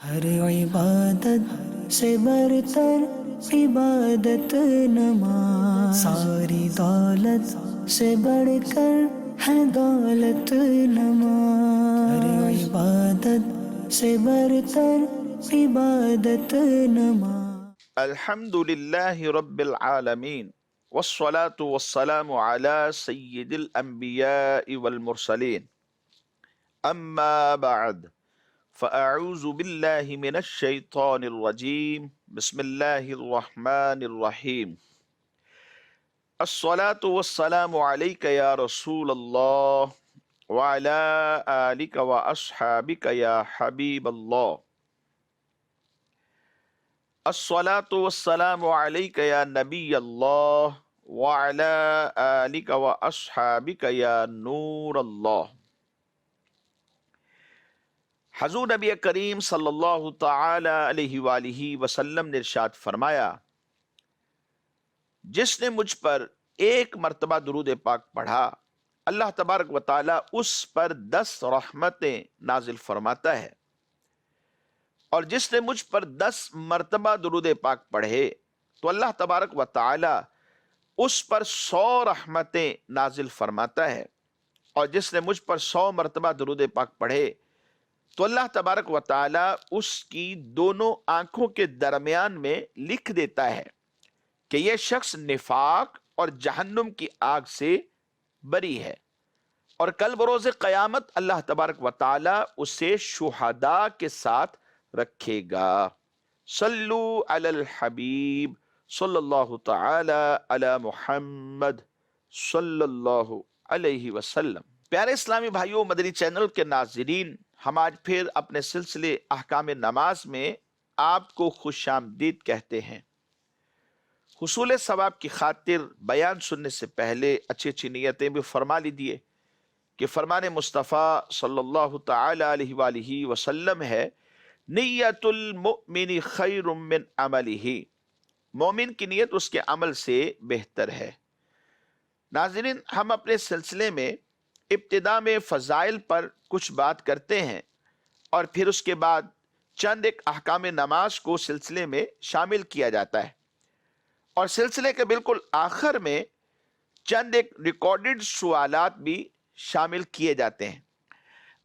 ہر عبادت سے برتر عبادت نماز، ساری دولت سے بڑھ کر ہے دولت نماز، ہر عبادت سے برتر عبادت نماز۔ الحمد لله رب العالمين والصلاة والسلام على سيد الأنبياء والمرسلين أما بعد فأعوذ بالله من الشيطان الرجيم بسم الله الرحمن الرحيم الصلاة والسلام عليك يا رسول الله وعلى آلك وأصحابك يا حبيب الله الصلاة والسلام عليك يا نبي الله وعلى آلك وأصحابك يا نور الله۔ حضور نبی کریم صلی اللہ تعالی علیہ وآلہ وسلم نے ارشاد فرمایا، جس نے مجھ پر ایک مرتبہ درود پاک پڑھا اللہ تبارک و تعالی اس پر 10 رحمتیں نازل فرماتا ہے، اور جس نے مجھ پر 10 مرتبہ درود پاک پڑھے تو اللہ تبارک و تعالی اس پر 100 رحمتیں نازل فرماتا ہے، اور جس نے مجھ پر 100 مرتبہ درود پاک پڑھے تو اللہ تبارک و تعالی اس کی دونوں آنکھوں کے درمیان میں لکھ دیتا ہے کہ یہ شخص نفاق اور جہنم کی آگ سے بری ہے، اور کل بروز قیامت اللہ تبارک و تعالی اسے شہداء کے ساتھ رکھے گا۔ صلو علی الحبیب صلی اللہ تعالی علی محمد صلی اللہ علیہ وسلم۔ پیارے اسلامی بھائیوں، مدنی چینل کے ناظرین، ہم آج پھر اپنے سلسلے احکام نماز میں آپ کو خوش آمدید کہتے ہیں۔ حصول ثواب کی خاطر بیان سننے سے پہلے اچھی اچھی نیتیں بھی فرما لیجیے کہ فرمان مصطفیٰ صلی اللہ تعالی علیہ وآلہ وسلم ہے، نیت المؤمن خیر من عملہ، مومن کی نیت اس کے عمل سے بہتر ہے۔ ناظرین، ہم اپنے سلسلے میں ابتدا میں فضائل پر کچھ بات کرتے ہیں اور پھر اس کے بعد چند ایک احکام نماز کو سلسلے میں شامل کیا جاتا ہے، اور سلسلے کے بالکل آخر میں چند ایک ریکارڈڈ سوالات بھی شامل کیے جاتے ہیں۔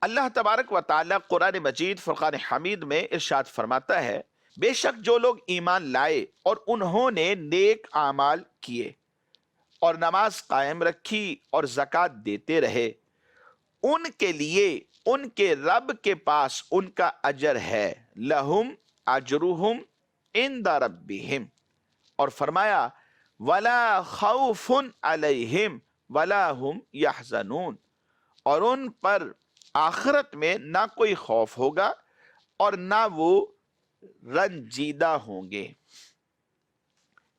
اللہ تبارک و تعالی قرآن مجید فرقان حمید میں ارشاد فرماتا ہے، بے شک جو لوگ ایمان لائے اور انہوں نے نیک اعمال کیے اور نماز قائم رکھی اور زکوٰۃ دیتے رہے، ان کے لیے ان کے رب کے پاس ان کا اجر ہے، لہم اجرہم عند ربہم، اور فرمایا ولا خوف علیہم ولا ہم یحزنون، اور ان پر آخرت میں نہ کوئی خوف ہوگا اور نہ وہ رنجیدہ ہوں گے۔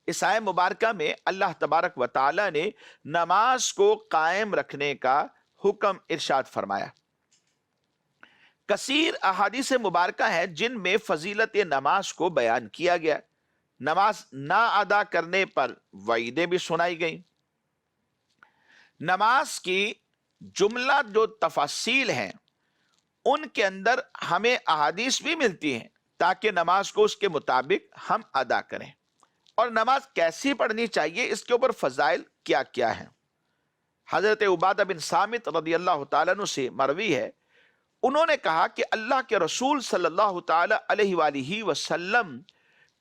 اس آیہ مبارکہ میں اللہ تبارک و تعالی نے نماز کو قائم رکھنے کا حکم ارشاد فرمایا۔ کثیر احادیث مبارکہ ہیں جن میں فضیلت نماز کو بیان کیا گیا، نماز نہ ادا کرنے پر وعیدیں بھی سنائی گئیں۔ نماز کی جملہ جو تفاصیل ہیں ان کے اندر ہمیں احادیث بھی ملتی ہیں تاکہ نماز کو اس کے مطابق ہم ادا کریں، اور نماز کیسی پڑھنی چاہیے اس کے اوپر فضائل کیا کیا ہیں۔ حضرت عبادہ بن صامت رضی اللہ تعالیٰ عنہ سے مروی ہے، انہوں نے کہا کہ اللہ کے رسول صلی اللہ تعالی علیہ وآلہ وسلم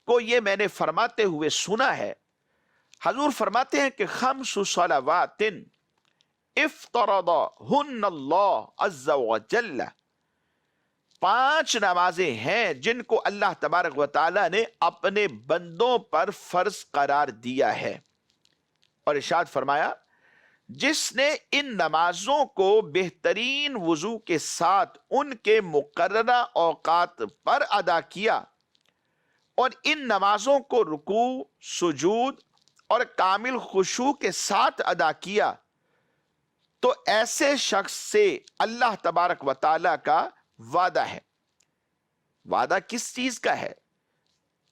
کو یہ میں نے فرماتے ہوئے سنا ہے۔ حضور فرماتے ہیں کہ 5 صلوات افترضہن اللہ عز وجل، 5 نمازیں ہیں جن کو اللہ تبارک و تعالی نے اپنے بندوں پر فرض قرار دیا ہے، اور ارشاد فرمایا جس نے ان نمازوں کو بہترین وضو کے ساتھ ان کے مقررہ اوقات پر ادا کیا اور ان نمازوں کو رکوع، سجود اور کامل خشوع کے ساتھ ادا کیا تو ایسے شخص سے اللہ تبارک و تعالی کا وعدہ ہے۔ وعدہ کس چیز کا ہے؟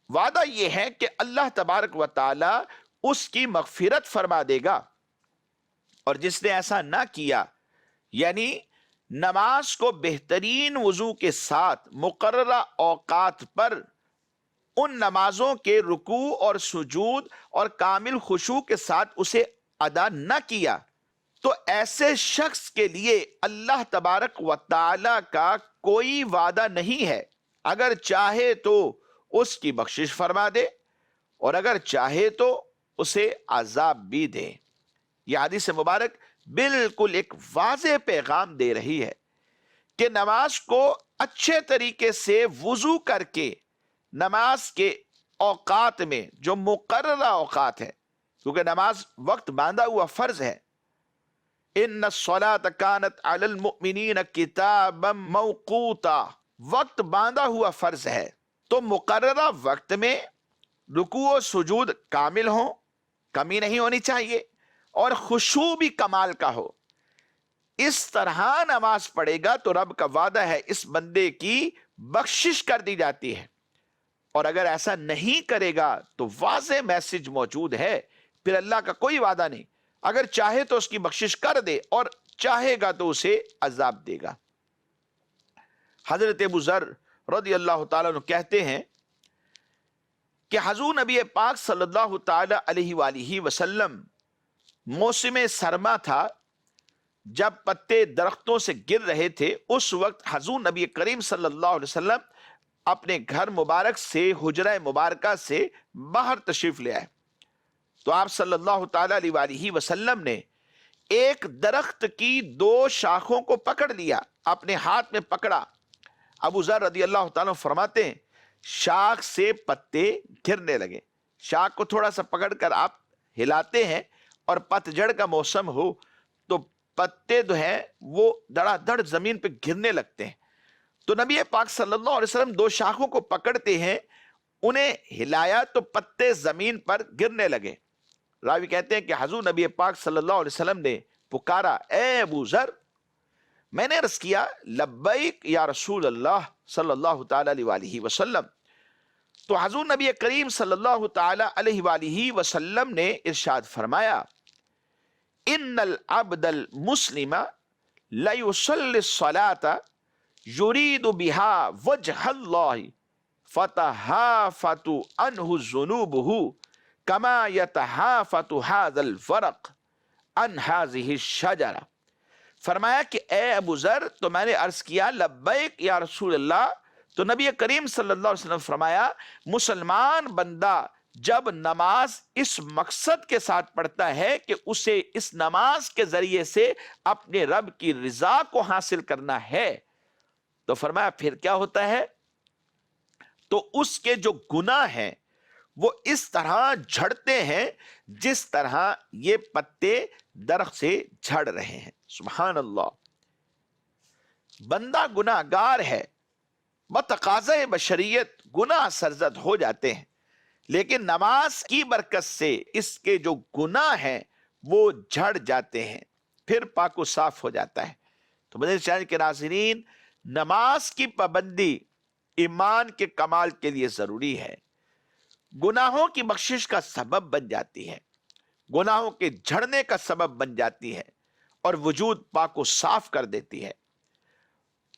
وعدہ یہ ہے کہ اللہ تبارک و تعالی اس کی مغفرت فرما دے گا، اور جس نے ایسا نہ کیا، یعنی نماز کو بہترین وضو کے ساتھ مقررہ اوقات پر ان نمازوں کے رکوع اور سجود اور کامل خشوع کے ساتھ اسے ادا نہ کیا تو ایسے شخص کے لیے اللہ تبارک و تعالی کا کوئی وعدہ نہیں ہے. اگر چاہے تو اس کی بخشش فرما دے اور اگر چاہے تو اسے عذاب بھی دے. یہ حدیث مبارک بالکل ایک واضح پیغام دے رہی ہے کہ نماز کو اچھے طریقے سے وضو کر کے نماز کے اوقات میں جو مقررہ اوقات ہے، کیونکہ نماز وقت باندھا ہوا فرض ہے، ان الصلاۃ کانت علی المؤمنین کتابا موقوتا، وقت باندھا ہوا فرض ہے، تو مقررہ وقت میں رکوع و سجود کامل ہوں، کمی نہیں ہونی چاہیے، اور خشوع بھی کمال کا ہو. اس طرح نماز پڑھے گا تو رب کا وعدہ ہے اس بندے کی بخشش کر دی جاتی ہے. اور اگر ایسا نہیں کرے گا تو واضح میسج موجود ہے، پھر اللہ کا کوئی وعدہ نہیں. اگر چاہے تو اس کی بخشش کر دے اور چاہے گا تو اسے عذاب دے گا. حضرت ابو ذر رضی اللہ تعالیٰ عنہ کہتے ہیں کہ حضور نبی پاک صلی اللہ تعالی علیہ وآلہ وسلم موسم سرما تھا، جب پتے درختوں سے گر رہے تھے. اس وقت حضور نبی کریم صلی اللہ علیہ وسلم اپنے گھر مبارک سے، حجرہ مبارکہ سے باہر تشریف لے آئے. تو آپ صلی اللہ تعالی علیہ وآلہ وسلم نے ایک درخت کی 2 شاخوں کو پکڑ لیا، اپنے ہاتھ میں پکڑا. ابو ذر رضی اللہ تعالیٰ فرماتے ہیں شاخ سے پتے گرنے لگے. شاخ کو تھوڑا سا پکڑ کر آپ ہلاتے ہیں اور پتجھڑ کا موسم ہو تو پتے جو ہیں وہ دڑا دڑ زمین پہ گرنے لگتے ہیں. تو نبی پاک صلی اللہ علیہ وسلم 2 شاخوں کو پکڑتے ہیں، انہیں ہلایا تو پتے زمین پر گرنے لگے. راوی کہتے ہیں کہ حضور نبی پاک صلی اللہ علیہ وسلم نے پکارا، اے ابو ذر. میں نے عرض کیا لبیک یا رسول اللہ صلی اللہ تعالی علیہ وآلہ وسلم. تو حضور نبی کریم صلی اللہ تعالی علیہ وآلہ وسلم نے ارشاد فرمایا، ان العبد المسلم لیصلی الصلاۃ یرید بها وجہ اللہ فتحافت عنہ ذنوبہ کما یتحافت ھذا الورق عن ھذہ الشجرہ. فرمایا کہ اے ابو ذر، تو میں نے عرض کیا لبیک یا رسول اللہ. تو نبی کریم صلی اللہ علیہ وسلم فرمایا مسلمان بندہ جب نماز اس مقصد کے ساتھ پڑھتا ہے کہ اسے اس نماز کے ذریعے سے اپنے رب کی رضا کو حاصل کرنا ہے، تو فرمایا پھر کیا ہوتا ہے، تو اس کے جو گناہ ہیں وہ اس طرح جھڑتے ہیں جس طرح یہ پتے درخت سے جھڑ رہے ہیں. سبحان اللہ. بندہ گناہ گار ہے، بتقاضۂ بشریت گناہ سرزد ہو جاتے ہیں، لیکن نماز کی برکت سے اس کے جو گناہ ہیں وہ جھڑ جاتے ہیں، پھر پاک و صاف ہو جاتا ہے. تو مدنی چینل کے ناظرین، نماز کی پابندی ایمان کے کمال کے لیے ضروری ہے، گناہوں کی بخشش کا سبب بن جاتی ہے، گناہوں کے جھڑنے کا سبب بن جاتی ہے اور وجود پاک و صاف کر دیتی ہے.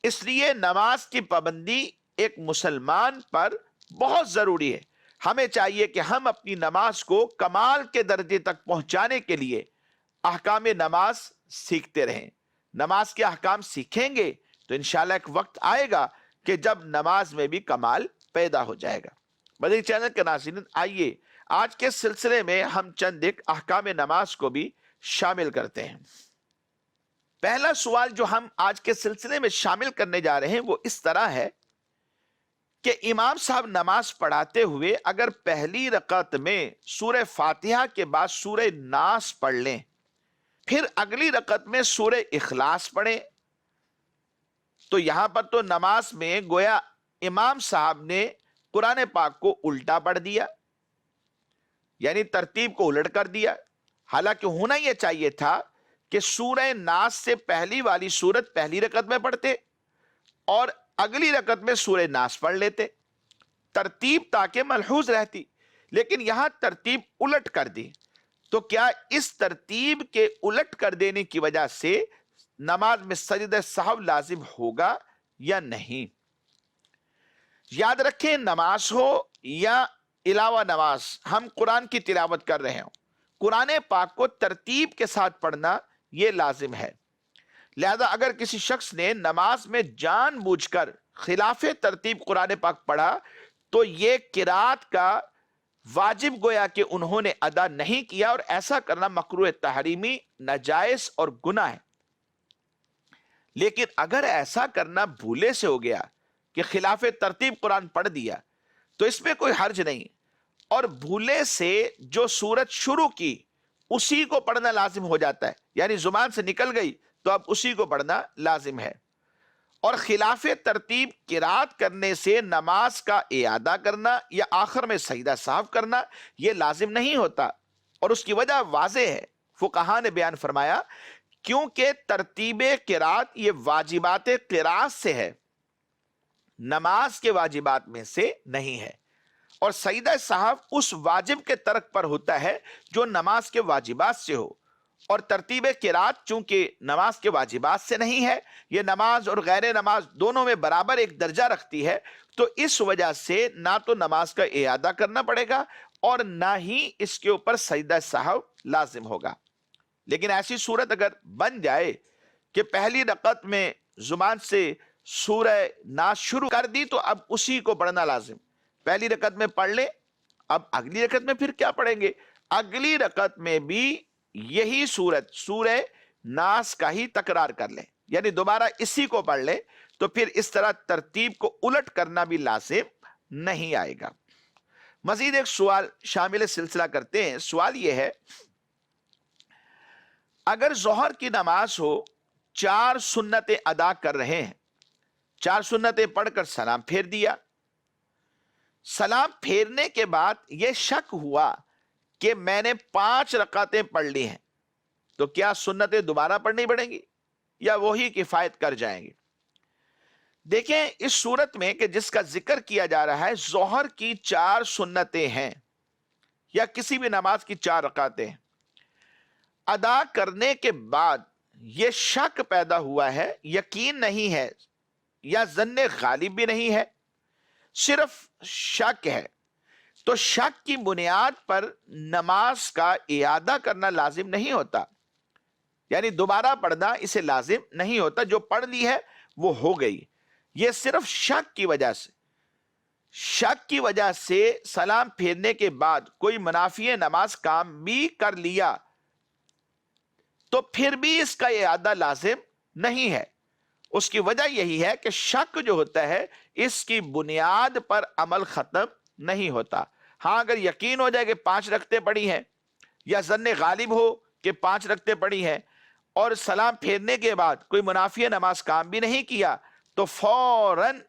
اس لیے نماز کی پابندی ایک مسلمان پر بہت ضروری ہے. ہمیں چاہیے کہ ہم اپنی نماز کو کمال کے درجے تک پہنچانے کے لیے احکام نماز سیکھتے رہیں. نماز کے احکام سیکھیں گے تو انشاءاللہ ایک وقت آئے گا کہ جب نماز میں بھی کمال پیدا ہو جائے گا. مدنی چینل کے ناظرین، آئیے آج کے سلسلے میں ہم چند ایک احکام نماز کو بھی شامل کرتے ہیں. پہلا سوال جو ہم آج کے سلسلے میں شامل کرنے جا رہے ہیں وہ اس طرح ہے کہ امام صاحب نماز پڑھاتے ہوئے اگر پہلی رکعت میں سورہ فاتحہ کے بعد سورہ ناس پڑھ لیں، پھر اگلی رکعت میں سورہ اخلاص پڑھیں، تو یہاں پر تو نماز میں گویا امام صاحب نے قرآن پاک کو الٹا پڑھ دیا، یعنی ترتیب کو الٹ کر دیا. حالانکہ ہونا یہ چاہیے تھا کہ سورہ ناس سے پہلی والی سورت پہلی رکعت میں پڑھتے اور اگلی رکعت میں سورہ ناس پڑھ لیتے، ترتیب تاکہ ملحوظ رہتی. لیکن یہاں ترتیب الٹ کر دی. تو کیا اس ترتیب کے الٹ کر دینے کی وجہ سے نماز میں سجدہ سہو لازم ہوگا یا نہیں؟ یاد رکھیں، نماز ہو یا علاوہ نماز، ہم قرآن کی تلاوت کر رہے ہوں، قرآن پاک کو ترتیب کے ساتھ پڑھنا یہ لازم ہے۔ لہذا اگر کسی شخص نے نماز میں جان بوجھ کر خلاف ترتیب قرآن پاک پڑھا تو یہ قرات کا واجب گویا کہ انہوں نے ادا نہیں کیا، اور ایسا کرنا مکروہ تحریمی، ناجائز اور گناہ ہے۔ لیکن اگر ایسا کرنا بھولے سے ہو گیا کہ خلاف ترتیب قرآن پڑھ دیا تو اس میں کوئی حرج نہیں، اور بھولے سے جو سورت شروع کی اسی کو پڑھنا لازم ہو جاتا ہے، یعنی زبان سے نکل گئی تو اب اسی کو پڑھنا لازم ہے۔ اور خلاف ترتیب قرات کرنے سے نماز کا اعادہ کرنا یا آخر میں سجدہ سہو کرنا یہ لازم نہیں ہوتا، اور اس کی وجہ واضح ہے، فقہا نے بیان فرمایا، کیونکہ ترتیب قرات یہ واجبات قرات سے ہے، نماز کے واجبات میں سے نہیں ہے، اور سجدہ سہو اس واجب کے ترک پر ہوتا ہے جو نماز کے واجبات سے ہو، اور ترتیب قرات چونکہ نماز کے واجبات سے نہیں ہے، یہ نماز اور غیر نماز دونوں میں برابر ایک درجہ رکھتی ہے، تو اس وجہ سے نہ تو نماز کا اعادہ کرنا پڑے گا اور نہ ہی اس کے اوپر سجدہ سہو لازم ہوگا۔ لیکن ایسی صورت اگر بن جائے کہ پہلی رکعت میں زبان سے سورہ ناس شروع کر دی تو اب اسی کو پڑھنا لازم، پہلی رکعت میں پڑھ لیں، اب اگلی رکعت میں پھر کیا پڑھیں گے؟ اگلی رکعت میں بھی یہی سورت سورہ ناس کا ہی تکرار کر لیں، یعنی دوبارہ اسی کو پڑھ لیں، تو پھر اس طرح ترتیب کو الٹ کرنا بھی لازم نہیں آئے گا۔ مزید ایک سوال شامل سلسلہ کرتے ہیں۔ سوال یہ ہے، اگر ظہر کی نماز ہو، 4 سنتیں ادا کر رہے ہیں، 4 سنتیں پڑھ کر سلام پھیر دیا، سلام پھیرنے کے بعد یہ شک ہوا کہ میں نے 5 رکعتیں پڑھ لی ہیں، تو کیا سنتیں دوبارہ پڑھنی پڑیں گی یا وہی کفایت کر جائیں گی؟ دیکھیں، اس صورت میں کہ جس کا ذکر کیا جا رہا ہے، ظہر کی 4 سنتیں ہیں یا کسی بھی نماز کی 4 رکعتیں ہیں، ادا کرنے کے بعد یہ شک پیدا ہوا ہے، یقین نہیں ہے یا ظن غالب بھی نہیں ہے، صرف شک ہے، تو شک کی بنیاد پر نماز کا اعادہ کرنا لازم نہیں ہوتا، یعنی دوبارہ پڑھنا اسے لازم نہیں ہوتا، جو پڑھ لی ہے وہ ہو گئی۔ یہ صرف شک کی وجہ سے سلام پھیرنے کے بعد کوئی منافی نماز کام بھی کر لیا تو پھر بھی اس کا اعادہ لازم نہیں ہے۔ اس کی وجہ یہی ہے کہ شک جو ہوتا ہے اس کی بنیاد پر عمل ختم نہیں ہوتا۔ ہاں، اگر یقین ہو جائے کہ 5 رکعتیں پڑھی ہیں، یا ظن غالب ہو کہ 5 رکعتیں پڑھی ہیں، اور سلام پھیرنے کے بعد کوئی منافی نماز کام بھی نہیں کیا، تو فوراً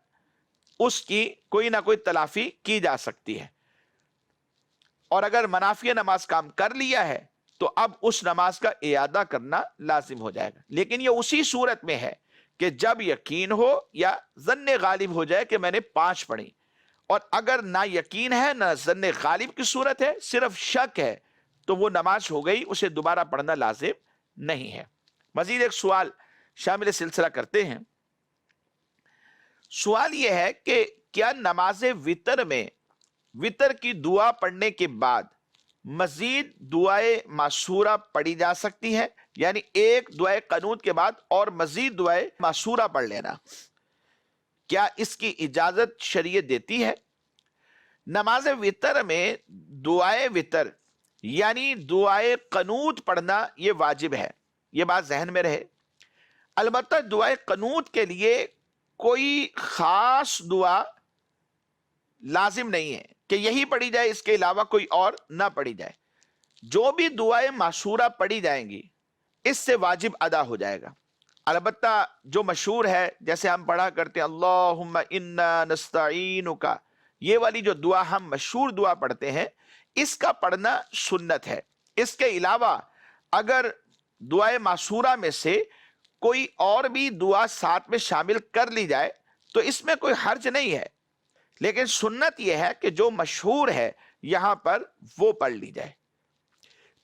اس کی کوئی نہ کوئی تلافی کی جا سکتی ہے، اور اگر منافی نماز کام کر لیا ہے تو اب اس نماز کا اعادہ کرنا لازم ہو جائے گا۔ لیکن یہ اسی صورت میں ہے کہ جب یقین ہو یا ظن غالب ہو جائے کہ میں نے 5 پڑھی، اور اگر نہ یقین ہے نہ ظن غالب کی صورت ہے، صرف شک ہے، تو وہ نماز ہو گئی، اسے دوبارہ پڑھنا لازم نہیں ہے۔ مزید ایک سوال شامل سلسلہ کرتے ہیں۔ سوال یہ ہے کہ کیا نماز وتر میں وتر کی دعا پڑھنے کے بعد مزید دعائے معصورہ پڑھی جا سکتی ہے؟ یعنی ایک دعائے قنوت کے بعد اور مزید دعائے معصورہ پڑھ لینا، کیا اس کی اجازت شریعت دیتی ہے؟ نماز وتر میں دعائے وتر یعنی دعائے قنوت پڑھنا یہ واجب ہے، یہ بات ذہن میں رہے۔ البتہ دعائے قنوت کے لیے کوئی خاص دعا لازم نہیں ہے کہ یہی پڑھی جائے، اس کے علاوہ کوئی اور نہ پڑھی جائے۔ جو بھی دعائیں معصورہ پڑھی جائیں گی اس سے واجب ادا ہو جائے گا۔ البتہ جو مشہور ہے، جیسے ہم پڑھا کرتے ہیں اللہم انا نستعینک، یہ والی جو دعا ہم مشہور دعا پڑھتے ہیں، اس کا پڑھنا سنت ہے۔ اس کے علاوہ اگر دعائے معصورہ میں سے کوئی اور بھی دعا ساتھ میں شامل کر لی جائے تو اس میں کوئی حرج نہیں ہے، لیکن سنت یہ ہے کہ جو مشہور ہے یہاں پر وہ پڑھ لی جائے۔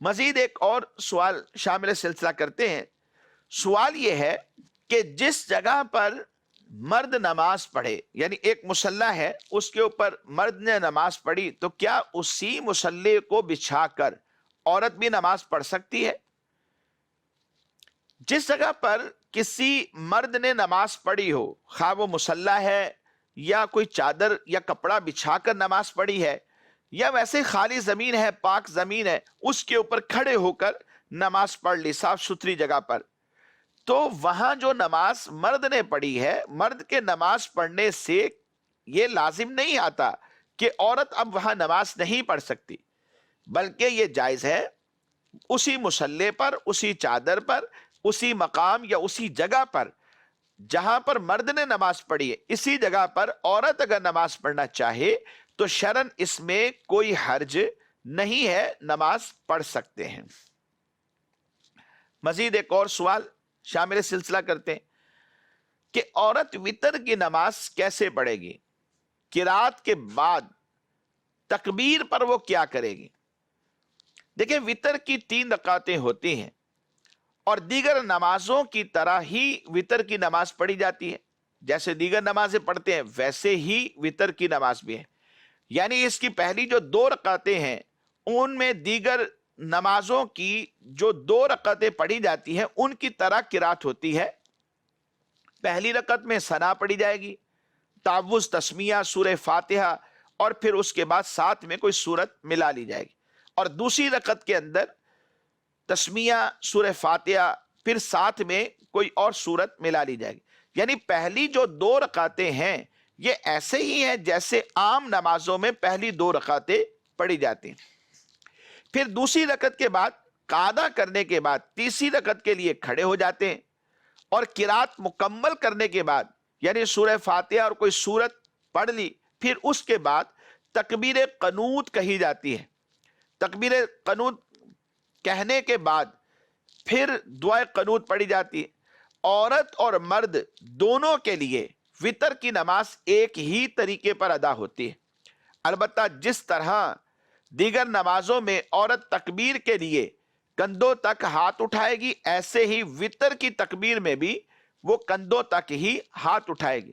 مزید ایک اور سوال شامل سلسلہ کرتے ہیں۔ سوال یہ ہے کہ جس جگہ پر مرد نماز پڑھے، یعنی ایک مصلی ہے، اس کے اوپر مرد نے نماز پڑھی، تو کیا اسی مصلی کو بچھا کر عورت بھی نماز پڑھ سکتی ہے؟ جس جگہ پر کسی مرد نے نماز پڑھی ہو، خواہ وہ مصلی ہے یا کوئی چادر یا کپڑا بچھا کر نماز پڑھی ہے، یا ویسے خالی زمین ہے، پاک زمین ہے، اس کے اوپر کھڑے ہو کر نماز پڑھ لی صاف ستھری جگہ پر، تو وہاں جو نماز مرد نے پڑھی ہے، مرد کے نماز پڑھنے سے یہ لازم نہیں آتا کہ عورت اب وہاں نماز نہیں پڑھ سکتی، بلکہ یہ جائز ہے اسی مصلی پر، اسی چادر پر، اسی مقام یا اسی جگہ پر جہاں پر مرد نے نماز پڑھی ہے، اسی جگہ پر عورت اگر نماز پڑھنا چاہے تو شرعاً اس میں کوئی حرج نہیں ہے، نماز پڑھ سکتے ہیں۔ مزید ایک اور سوال شامل سلسلہ کرتے ہیں کہ عورت وتر کی نماز کیسے پڑھے گی؟ قرات کے بعد تکبیر پر وہ کیا کرے گی؟ دیکھیں، وتر کی 3 رکعتیں ہوتی ہیں اور دیگر نمازوں کی طرح ہی وتر کی نماز پڑھی جاتی ہے، جیسے دیگر نمازیں پڑھتے ہیں ویسے ہی وتر کی نماز بھی ہے، یعنی اس کی پہلی جو 2 رکعتیں ہیں ان میں دیگر نمازوں کی جو 2 رکعتیں پڑھی جاتی ہیں ان کی طرح قرات ہوتی ہے۔ پہلی رکعت میں ثنا پڑھی جائے گی، تعوذ، تسمیہ، سورہ فاتحہ، اور پھر اس کے بعد ساتھ میں کوئی سورت ملا لی جائے گی، اور دوسری رکعت کے اندر تسمیہ، سورہ فاتحہ، پھر ساتھ میں کوئی اور سورت ملا لی جائے گی۔ یعنی پہلی جو 2 رکعتیں ہیں یہ ایسے ہی ہیں جیسے عام نمازوں میں پہلی 2 رکعتیں پڑھی جاتی ہیں۔ پھر دوسری رکعت کے بعد قعدہ کرنے کے بعد تیسری رکعت کے لیے کھڑے ہو جاتے ہیں، اور قرات مکمل کرنے کے بعد یعنی سورہ فاتحہ اور کوئی سورت پڑھ لی، پھر اس کے بعد تکبیر قنوت کہی جاتی ہے۔ تکبیر قنوت کہنے کے بعد پھر دعائے قنوت پڑھی جاتی ہے۔ عورت اور مرد دونوں کے لیے وتر کی نماز ایک ہی طریقے پر ادا ہوتی ہے، البتہ جس طرح دیگر نمازوں میں عورت تکبیر کے لیے کندھوں تک ہاتھ اٹھائے گی، ایسے ہی وتر کی تکبیر میں بھی وہ کندھوں تک ہی ہاتھ اٹھائے گی۔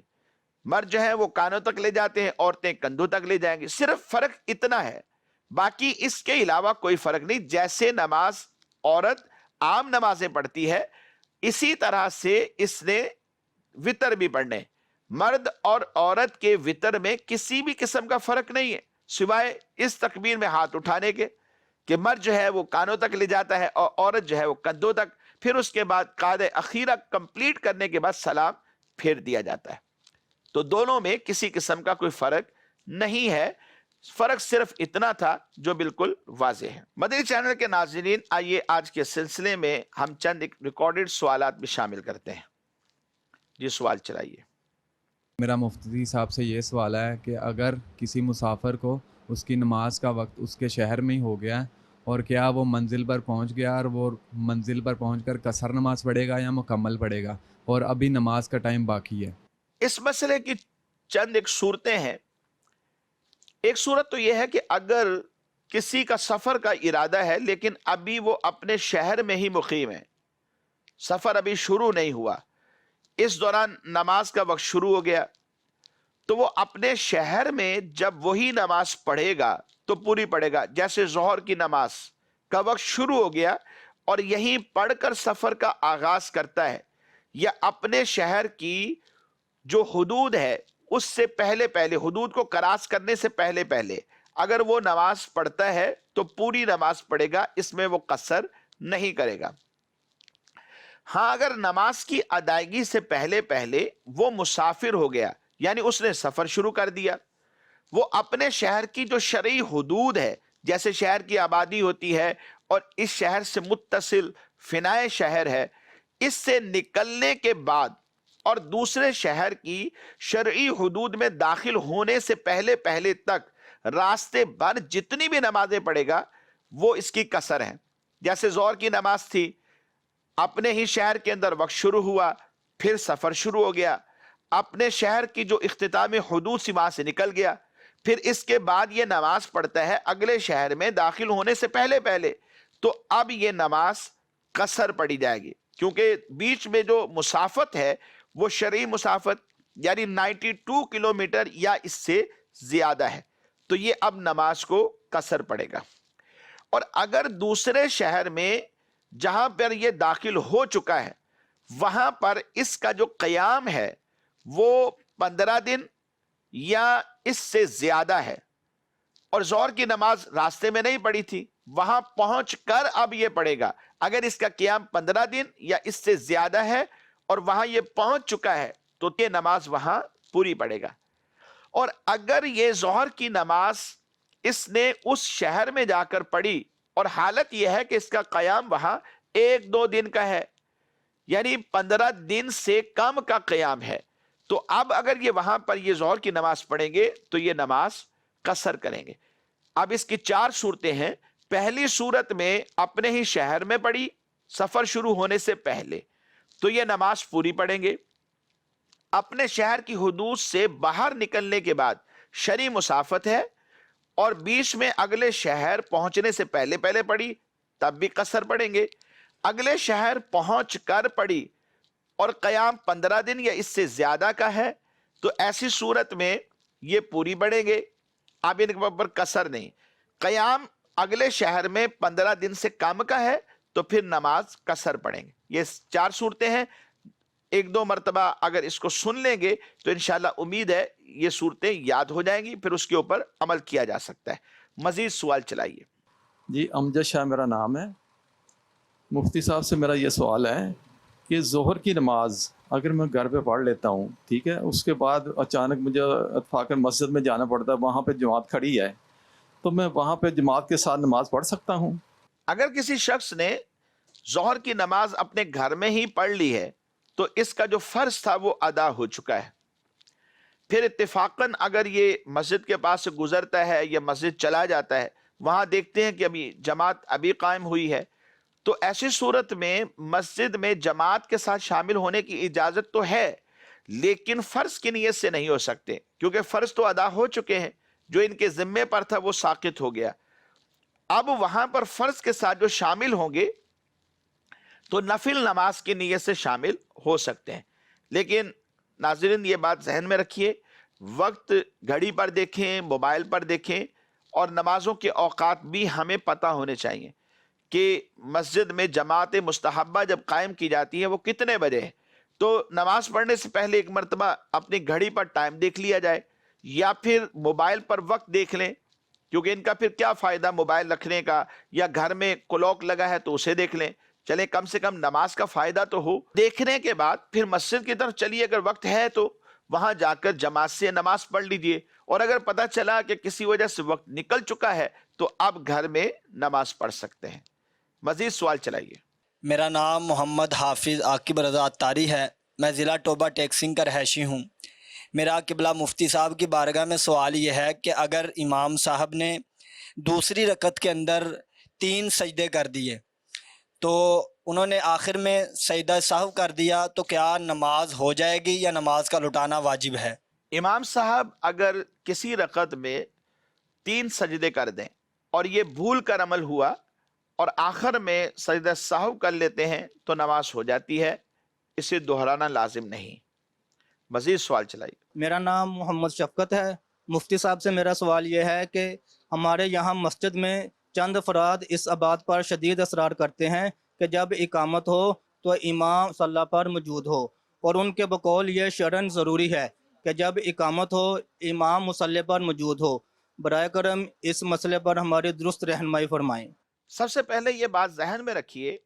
مرد جو ہے وہ کانوں تک لے جاتے ہیں، عورتیں کندھوں تک لے جائیں گی، صرف فرق اتنا ہے، باقی اس کے علاوہ کوئی فرق نہیں۔ جیسے نماز عورت عام نمازیں پڑھتی ہے اسی طرح سے اس نے وتر بھی پڑھنے۔ مرد اور عورت کے وتر میں کسی بھی قسم کا فرق نہیں ہے سوائے اس تکبیر میں ہاتھ اٹھانے کے، کہ مرد جو ہے وہ کانوں تک لے جاتا ہے اور عورت جو ہے وہ کندھوں تک، پھر اس کے بعد قعدہ اخیرہ کمپلیٹ کرنے کے بعد سلام پھیر دیا جاتا ہے۔ تو دونوں میں کسی قسم کا کوئی فرق نہیں ہے، فرق صرف اتنا تھا جو بالکل واضح ہے۔ مدنی چینل کے ناظرین، آئیے آج کے سلسلے میں ہم چند ریکارڈڈ سوالات بھی شامل کرتے ہیں۔ جی سوال چلائیے۔ میرا مفتی صاحب سے یہ سوال ہے کہ اگر کسی مسافر کو اس کی نماز کا وقت اس کے شہر میں ہی ہو گیا ہے، اور کیا وہ منزل پر پہنچ گیا اور وہ منزل پر پہنچ کر قصر نماز پڑھے گا یا مکمل پڑھے گا، اور ابھی نماز کا ٹائم باقی ہے؟ اس مسئلے کی چند ایک صورتیں ہیں۔ ایک صورت تو یہ ہے کہ اگر کسی کا سفر کا ارادہ ہے لیکن ابھی وہ اپنے شہر میں ہی مقیم ہے، سفر ابھی شروع نہیں ہوا، اس دوران نماز کا وقت شروع ہو گیا، تو وہ اپنے شہر میں جب وہی نماز پڑھے گا تو پوری پڑھے گا۔ جیسے ظہر کی نماز کا وقت شروع ہو گیا اور یہیں پڑھ کر سفر کا آغاز کرتا ہے، یا اپنے شہر کی جو حدود ہے اس سے پہلے حدود کو کراس کرنے سے پہلے اگر وہ نماز پڑھتا ہے تو پوری نماز پڑھے گا، اس میں وہ قصر نہیں کرے گا۔ ہاں، اگر نماز کی ادائیگی سے پہلے وہ مسافر ہو گیا، یعنی اس نے سفر شروع کر دیا، وہ اپنے شہر کی جو شرعی حدود ہے، جیسے شہر کی آبادی ہوتی ہے اور اس شہر سے متصل فنائے شہر ہے، اس سے نکلنے کے بعد اور دوسرے شہر کی شرعی حدود میں داخل ہونے سے پہلے تک راستے بھر جتنی بھی نمازیں پڑھے گا وہ اس کی قصر ہیں۔ جیسے ظہر کی نماز تھی، اپنے ہی شہر کے اندر وقت شروع ہوا، پھر سفر شروع ہو گیا، اپنے شہر کی جو اختتام حدود سی وہاں سے نکل گیا، پھر اس کے بعد یہ نماز پڑھتا ہے اگلے شہر میں داخل ہونے سے پہلے، تو اب یہ نماز قصر پڑھی جائے گی۔ کیونکہ بیچ میں جو مسافت ہے وہ شرعی مسافت یعنی 92 کلومیٹر یا اس سے زیادہ ہے، تو یہ اب نماز کو قصر پڑے گا۔ اور اگر دوسرے شہر میں جہاں پر یہ داخل ہو چکا ہے وہاں پر اس کا جو قیام ہے وہ 15 دن یا اس سے زیادہ ہے، اور ظہر کی نماز راستے میں نہیں پڑی تھی، وہاں پہنچ کر اب یہ پڑے گا۔ اگر اس کا قیام 15 دن یا اس سے زیادہ ہے اور وہاں یہ پہنچ چکا ہے تو یہ نماز وہاں پوری پڑے گا۔ اور اگر یہ ظہر کی نماز اس نے اس شہر میں جا کر پڑھی اور حالت یہ ہے کہ اس کا قیام وہاں 1-2 دن کا ہے، یعنی 15 دن سے کم کا قیام ہے، تو اب اگر یہ وہاں پر یہ ظہر کی نماز پڑھیں گے تو یہ نماز قصر کریں گے۔ اب اس کی 4 صورتیں ہیں۔ پہلی صورت میں اپنے ہی شہر میں پڑھی سفر شروع ہونے سے پہلے تو یہ نماز پوری پڑھیں گے۔ اپنے شہر کی حدود سے باہر نکلنے کے بعد شرعی مسافت ہے اور بیچ میں اگلے شہر پہنچنے سے پہلے پڑھی تب بھی قصر پڑھیں گے۔ اگلے شہر پہنچ کر پڑھی اور قیام 15 دن یا اس سے زیادہ کا ہے تو ایسی صورت میں یہ پوری پڑھیں گے، اب ان پر قصر نہیں۔ قیام اگلے شہر میں 15 دن سے کم کا ہے تو پھر نماز قصر پڑھیں گے۔ یہ 4 صورتیں ہیں، 1-2 مرتبہ اگر اس کو سن لیں گے تو انشاءاللہ امید ہے یہ صورتیں یاد ہو جائیں گی، پھر اس کے اوپر عمل کیا جا سکتا ہے۔ مزید سوال چلائیے۔ جی امجد شاہ میرا نام ہے۔ مفتی صاحب سے میرا یہ سوال ہے کہ ظہر کی نماز اگر میں گھر پہ پڑھ لیتا ہوں، ٹھیک ہے، اس کے بعد اچانک مجھے اتفاقاً مسجد میں جانا پڑتا ہے، وہاں پہ جماعت کھڑی ہے، تو میں وہاں پہ جماعت کے ساتھ نماز پڑھ سکتا ہوں؟ اگر کسی شخص نے ظہر کی نماز اپنے گھر میں ہی پڑھ لی ہے تو اس کا جو فرض تھا وہ ادا ہو چکا ہے۔ پھر اتفاقاً اگر یہ مسجد کے پاس سے گزرتا ہے یا مسجد چلا جاتا ہے، وہاں دیکھتے ہیں کہ ابھی جماعت ابھی قائم ہوئی ہے، تو ایسی صورت میں مسجد میں جماعت کے ساتھ شامل ہونے کی اجازت تو ہے، لیکن فرض کی نیت سے نہیں ہو سکتے، کیونکہ فرض تو ادا ہو چکے ہیں، جو ان کے ذمے پر تھا وہ ساقط ہو گیا۔ اب وہاں پر فرض کے ساتھ جو شامل ہوں گے تو نفل نماز کی نیت سے شامل ہو سکتے ہیں۔ لیکن ناظرین یہ بات ذہن میں رکھیے، وقت گھڑی پر دیکھیں، موبائل پر دیکھیں، اور نمازوں کے اوقات بھی ہمیں پتہ ہونے چاہیے کہ مسجد میں جماعت مستحبہ جب قائم کی جاتی ہے وہ کتنے بجے ہے، تو نماز پڑھنے سے پہلے ایک مرتبہ اپنی گھڑی پر ٹائم دیکھ لیا جائے، یا پھر موبائل پر وقت دیکھ لیں، کیونکہ ان کا پھر کیا فائدہ موبائل رکھنے کا، یا گھر میں کلوک لگا ہے تو اسے دیکھ لیں، چلیں کم سے کم نماز کا فائدہ تو ہو۔ دیکھنے کے بعد پھر مسجد کی طرف چلیے، اگر وقت ہے تو وہاں جا کر جماعت سے نماز پڑھ لیجئے، اور اگر پتہ چلا کہ کسی وجہ سے وقت نکل چکا ہے تو اب گھر میں نماز پڑھ سکتے ہیں۔ مزید سوال چلائیے۔ میرا نام محمد حافظ عاقب رضا عطاری ہے، میں ضلع ٹوبہ ٹیکسنگ کا رہائشی ہوں۔ میرا قبلہ مفتی صاحب کی بارگاہ میں سوال یہ ہے کہ اگر امام صاحب نے دوسری رکعت کے اندر 3 سجدے کر دیے تو انہوں نے آخر میں سجدہ سہو کر دیا، تو کیا نماز ہو جائے گی یا نماز کا لٹانا واجب ہے؟ امام صاحب اگر کسی رکعت میں 3 سجدے کر دیں اور یہ بھول کر عمل ہوا اور آخر میں سجدہ سہو کر لیتے ہیں تو نماز ہو جاتی ہے، اسے دہرانا لازم نہیں۔ مزید سوال چلائیے۔ میرا نام محمد شفقت ہے۔ مفتی صاحب سے میرا سوال یہ ہے کہ ہمارے یہاں مسجد میں چند افراد اس بات پر شدید اصرار کرتے ہیں کہ جب اقامت ہو تو امام صلی پر موجود ہو، اور ان کے بقول یہ شرعاً ضروری ہے کہ جب اقامت ہو امام مصلی پر موجود ہو۔ برائے کرم اس مسئلے پر ہماری درست رہنمائی فرمائیں۔ سب سے پہلے یہ بات ذہن میں رکھیے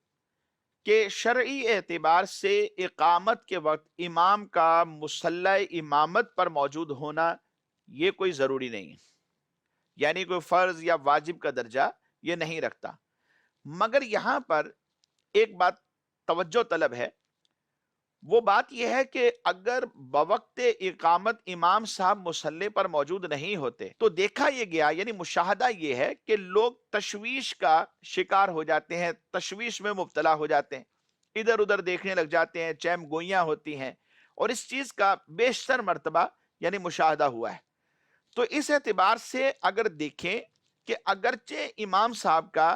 کہ شرعی اعتبار سے اقامت کے وقت امام کا مصلی امامت پر موجود ہونا یہ کوئی ضروری نہیں ہے، یعنی کوئی فرض یا واجب کا درجہ یہ نہیں رکھتا۔ مگر یہاں پر ایک بات توجہ طلب ہے، وہ بات یہ ہے کہ اگر بوقت اقامت امام صاحب مصلی پر موجود نہیں ہوتے تو دیکھا یہ گیا، یعنی مشاہدہ یہ ہے کہ لوگ تشویش کا شکار ہو جاتے ہیں، تشویش میں مبتلا ہو جاتے ہیں، ادھر ادھر دیکھنے لگ جاتے ہیں، چیم گوئیاں ہوتی ہیں، اور اس چیز کا بیشتر مرتبہ یعنی مشاہدہ ہوا ہے۔ تو اس اعتبار سے اگر دیکھیں کہ اگرچہ امام صاحب کا